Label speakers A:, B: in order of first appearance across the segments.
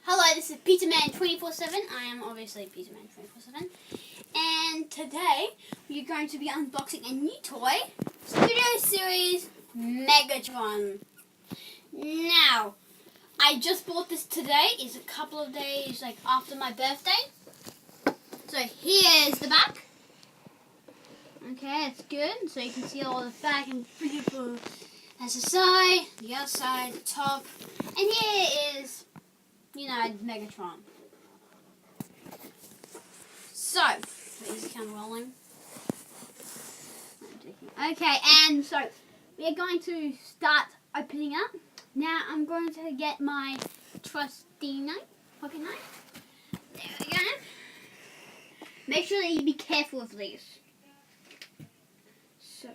A: Hello, this is Pizza Man 24/7. I am obviously Pizza Man 24/7. And today we're going to be unboxing a new toy, Studio Series Megatron. Now, I just bought this today. It's a couple of days after my birthday. So here's the back. Okay, it's good. So you can see all the back and beautiful. That's the side, the other side, the top. And here is Megatron. So, is the camera rolling? Okay, and so we are going to start opening up. Now I'm going to get my trusty knife, pocket knife. There we go. Make sure that you be careful with these. So,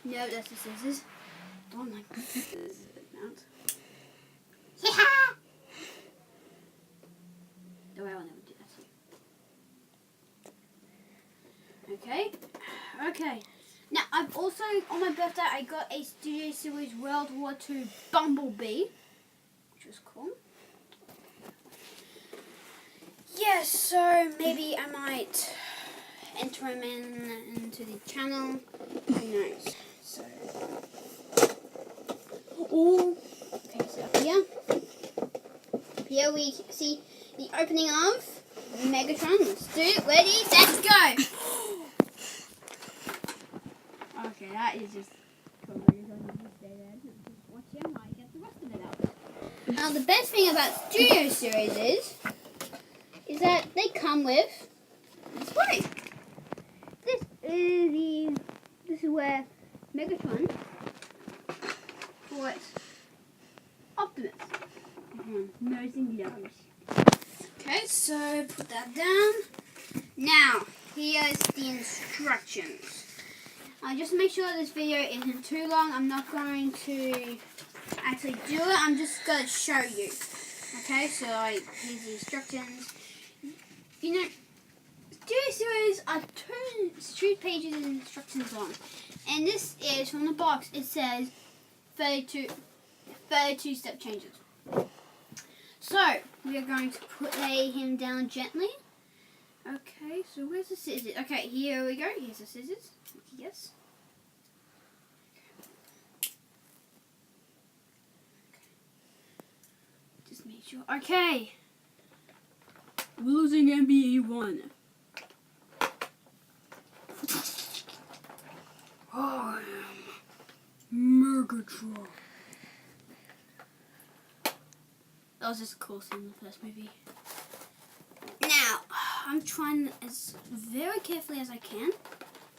A: no, that's the scissors. Oh my goodness, mount. No, I will never do that. Okay. Now, I've also, on my birthday, I got a Studio Series World War II Bumblebee, which was cool. Yes, so maybe I might enter him into the channel. Who knows? So, okay, so here we see the opening of Megatron. Let's do it. Ready, let's go. Okay, that is just cool. Watch him while I get the rest of it out. Now, the best thing about Studio Series is that they come with this way. This is where Megatron fought Optimus. Nose and nose. Okay, so put that down. Now, here's the instructions. Just make sure this video isn't too long. I'm not going to actually do it. I'm just going to show you. Okay, so here's the instructions. Studio Series are two pages of instructions long. And this is from the box. It says 32 step changes. So, we are going to lay him down gently. Okay, so where's the scissors? Okay, here we go. Here's the scissors. Yes. Okay. Just make sure. Okay. Losing NBA 1. I am Megatron. That was just a cool scene in the first movie. Now, I'm trying as very carefully as I can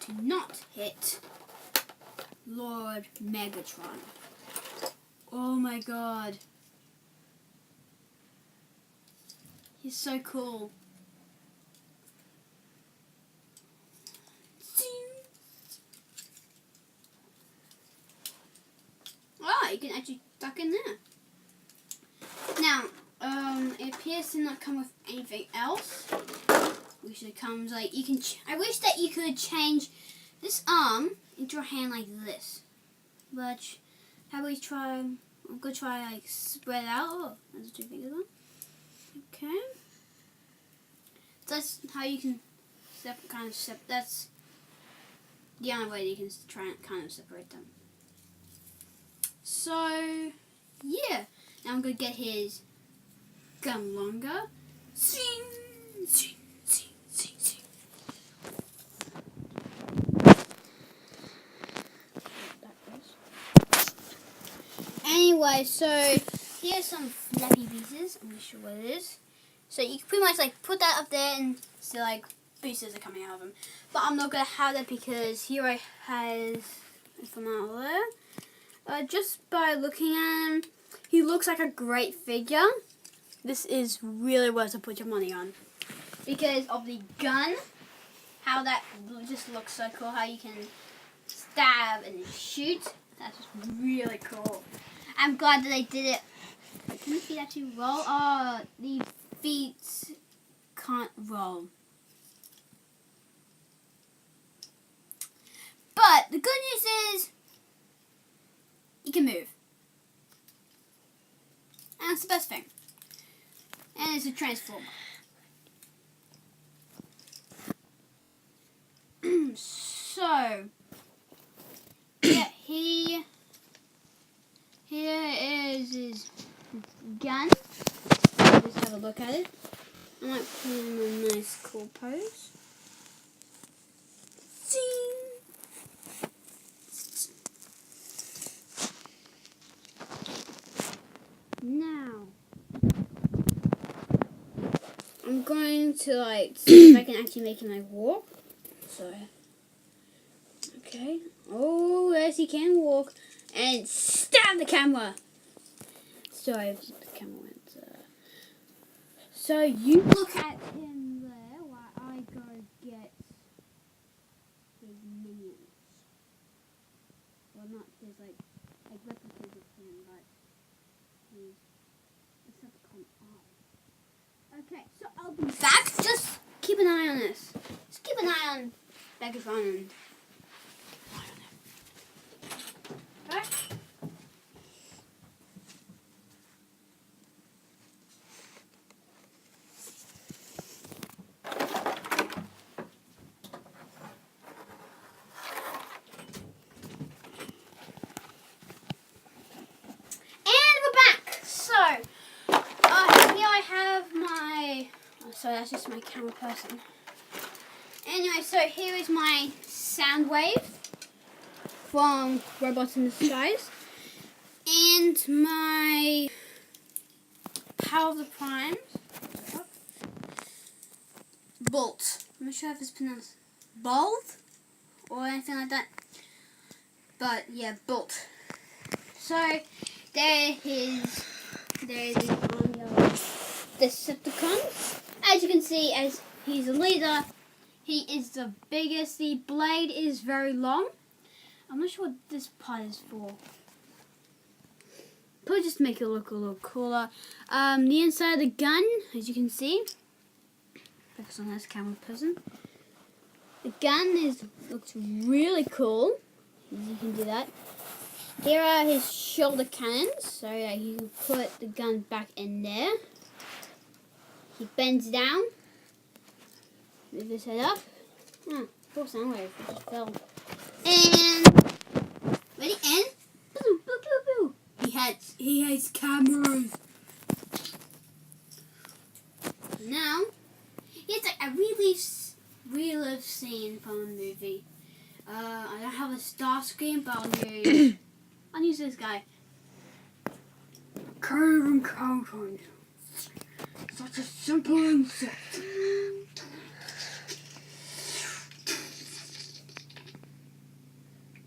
A: to not hit Lord Megatron. Oh my god. He's so cool. Oh, you can actually duck in there. Now, it appears to not come with anything else. Which it comes you can. I wish that you could change this arm into a hand like this. But how about we try? I'm gonna try spread out. Oh, there's 2 fingers on. Okay. That's how you can that's the only way you can try and kind of separate them. So, yeah. Now I'm going to get his gun longer. Zing, zing, zing, zing, zing. Anyway, so here's some flappy pieces. I'm not sure what it is. So you can pretty much put that up there and see boosters are coming out of him. But I'm not going to have that because here I has from out there. Just by looking at him, he looks like a great figure. This is really worth to put your money on. Because of the gun, how that just looks so cool, how you can stab and shoot. That's just really cool. I'm glad that they did it. Can the feet actually roll? Oh, the feet can't roll. But the good news is, you can move. And that's the best thing. And it's a transformer. So, yeah, here is his gun. Let's have a look at it. I might put him in a nice cool pose. Now, I'm going to see if I can actually make him walk. So, okay. Oh, yes, he can walk. And stab the camera. Sorry, the camera went. So you look at him there while I go get his minions. Well, not his replicas of him, but his Decepticon arm. Okay, so I'll be back. Just keep an eye on this. Just keep an eye on Megatron and keep an eye on him. Alright? So that's just my camera person. Anyway, so here is my sound wave from Robots in the Skies. And my Power of the Primes. Bolt. I'm not sure if it's pronounced Bolt or anything like that. But yeah, Bolt. So there is the army of Decepticons. As you can see, as he's a leader, he is the biggest. The blade is very long. I'm not sure what this part is for. Probably just to make it look a little cooler. The inside of the gun, as you can see, focus on this camera person. The gun looks really cool. As you can do that. Here are his shoulder cannons, so that you can put the gun back in there. He bends down. Move his head up. Full sound wave. Just fell. And ready? And boo, boo, boo, boo. He has cameras. Now it's a relive scene from a movie. I don't have a star screen, but I'll use this guy. Curve and count on you. Such a simple insect.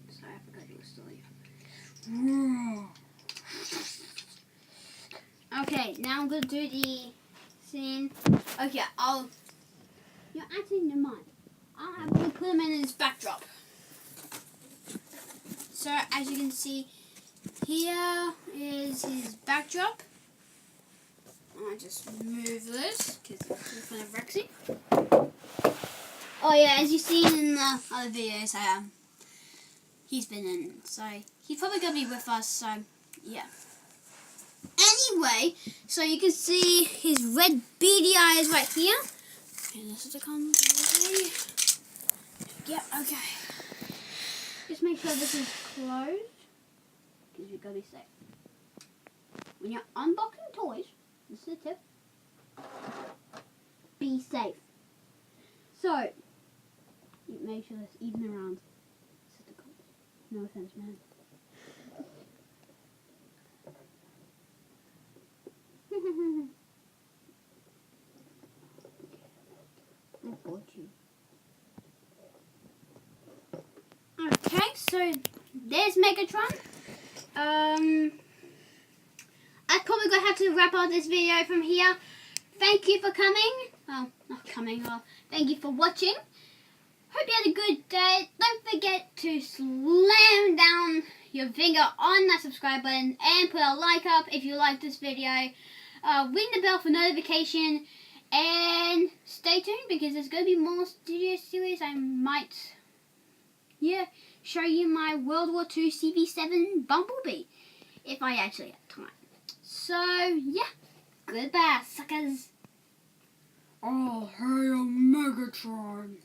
A: Sorry, I forgot you were still here. Okay, now I'm gonna do the scene. Okay, actually, never mind. I'm gonna put him in his backdrop. So, as you can see, here is his backdrop. I'll just move this because it's in front of Rexy. Oh yeah, as you've seen in the other videos, he's been in, so he's probably gonna be with us. So yeah. Anyway, so you can see his red beady eyes right here. And this is the con. Yeah, okay. Just make sure this is closed because you've got to be safe. When you're unboxing toys, this is a tip. Be safe. So, you make sure that's even around. No offense, man. I bought you. Okay, so there's Megatron. I'm probably going to have to wrap up this video from here. Thank you for coming. Well, not coming. Well, thank you for watching. Hope you had a good day. Don't forget to slam down your finger on that subscribe button and put a like up if you like this video. Ring the bell for notification and stay tuned because there's going to be more studio series. I might, show you my World War II CV7 Bumblebee if I actually have time. So, yeah. Goodbye, suckers.
B: Oh, hey, Megatron.